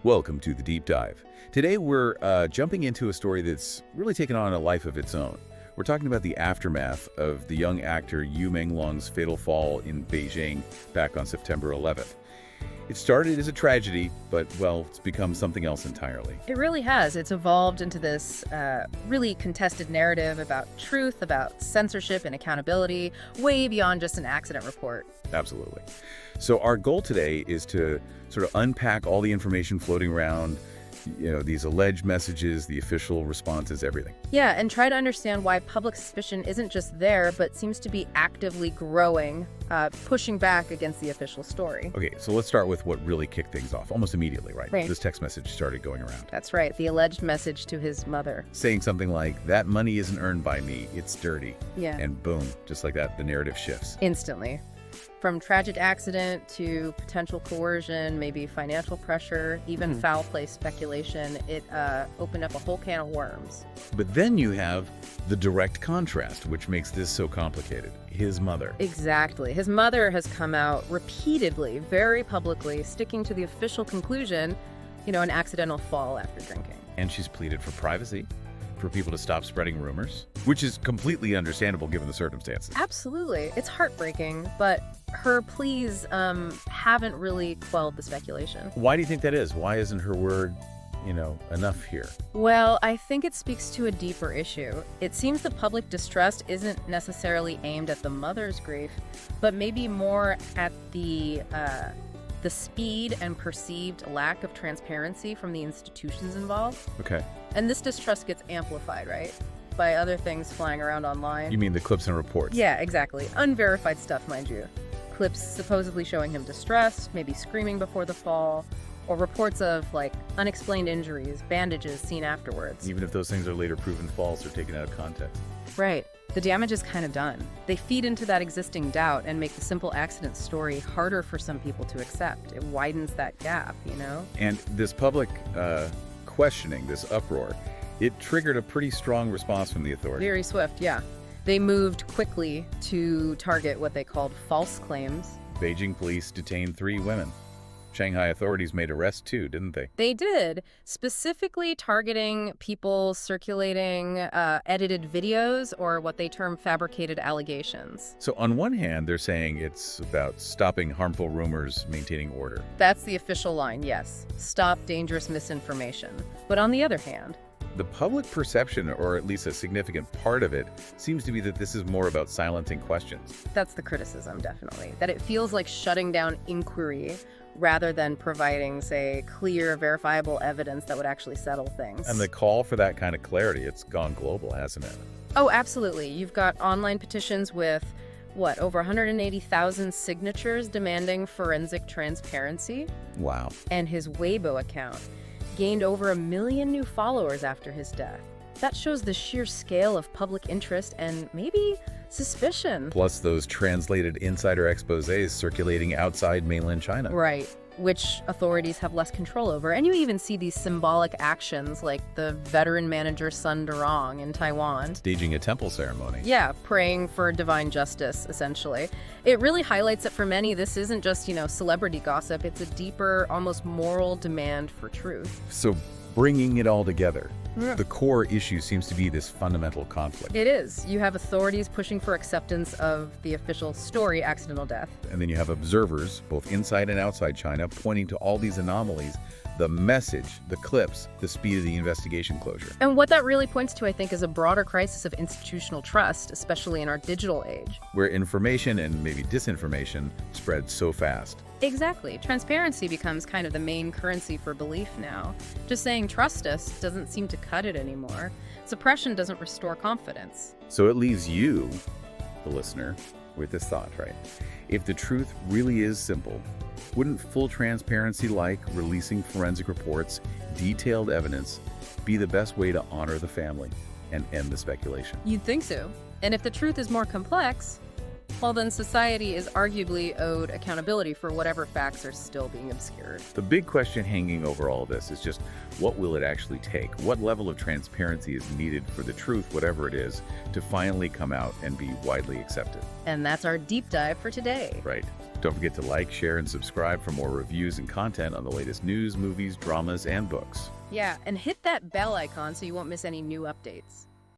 Welcome to the Deep Dive. Today we're jumping into a story that's really taken on a life of its own. We're talking about the aftermath of the young actor Yu Menglong's fatal fall in Beijing back on September 11th. It started as a tragedy, but, well, it's become something else entirely. It really has. It's evolved into this really contested narrative about truth, about censorship and accountability, way beyond just an accident report. Absolutely. So our goal today is to sort of unpack all the information floating around, these alleged messages, the official responses, everything. Yeah, and try to understand why public suspicion isn't just there, but seems to be actively growing, pushing back against the official story. Okay, so let's start with what really kicked things off, almost immediately, right? Right. This text message started going around. That's right, the alleged message to his mother. Saying something like, that money isn't earned by me, it's dirty. Yeah. And boom, just like that, the narrative shifts. Instantly. From tragic accident to potential coercion, maybe financial pressure, even foul play speculation, it opened up a whole can of worms. But then you have the direct contrast, which makes this so complicated. His mother. Exactly. His mother has come out repeatedly, very publicly, sticking to the official conclusion, an accidental fall after drinking. And she's pleaded for privacy, for people to stop spreading rumors, which is completely understandable given the circumstances. Absolutely. It's heartbreaking, but her pleas haven't really quelled the speculation. Why do you think that is? Why isn't her word, enough here? Well, I think it speaks to a deeper issue. It seems the public distrust isn't necessarily aimed at the mother's grief, but maybe more at the speed and perceived lack of transparency from the institutions involved. Okay. And this distrust gets amplified, right? By other things flying around online. You mean the clips and reports? Yeah, exactly. Unverified stuff, mind you. Clips supposedly showing him distressed, maybe screaming before the fall, or reports of, unexplained injuries, bandages seen afterwards. Even if those things are later proven false or taken out of context. Right. The damage is kind of done. They feed into that existing doubt and make the simple accident story harder for some people to accept. It widens that gap, And this public questioning, this uproar, it triggered a pretty strong response from the authorities. Very swift, yeah. They moved quickly to target what they called false claims. Beijing police detained 3 women. Shanghai authorities made arrests too, didn't they? They did, specifically targeting people circulating edited videos or what they term fabricated allegations. So on one hand, they're saying it's about stopping harmful rumors, maintaining order. That's the official line, yes. Stop dangerous misinformation. But on the other hand, the public perception, or at least a significant part of it, seems to be that this is more about silencing questions. that's the criticism, definitely. That it feels like shutting down inquiry rather than providing, say, clear, verifiable evidence that would actually settle things. And the call for that kind of clarity, it's gone global, hasn't it? Oh, absolutely. You've got online petitions with, over 180,000 signatures demanding forensic transparency. Wow. And his Weibo account gained over 1 million new followers after his death. That shows the sheer scale of public interest and maybe suspicion. Plus those translated insider exposés circulating outside mainland China. Right, which authorities have less control over. And you even see these symbolic actions like the veteran manager Sun Durong in Taiwan. Staging a temple ceremony. Yeah, praying for divine justice, essentially. It really highlights that for many, this isn't just, celebrity gossip. It's a deeper, almost moral demand for truth. So bringing it all together, Yeah. the core issue seems to be this fundamental conflict. It is. You have authorities pushing for acceptance of the official story, accidental death. And then you have observers, both inside and outside China, pointing to all these anomalies, the message, the clips, the speed of the investigation closure. And what that really points to, I think, is a broader crisis of institutional trust, especially in our digital age. Where information and maybe disinformation spread so fast. Exactly. Transparency becomes kind of the main currency for belief now. Just saying trust us doesn't seem to cut it anymore. Suppression doesn't restore confidence. So it leaves you, the listener, with this thought, right? If the truth really is simple, wouldn't full transparency like releasing forensic reports, detailed evidence, be the best way to honor the family and end the speculation? You'd think so. And if the truth is more complex, Well, then society is arguably owed accountability for whatever facts are still being obscured. The big question hanging over all this is just, what will it actually take? What level of transparency is needed for the truth, whatever it is, to finally come out and be widely accepted? And that's our deep dive for today. Right. Don't forget to like, share, and subscribe for more reviews and content on the latest news, movies, dramas, and books. Yeah, and hit that bell icon so you won't miss any new updates.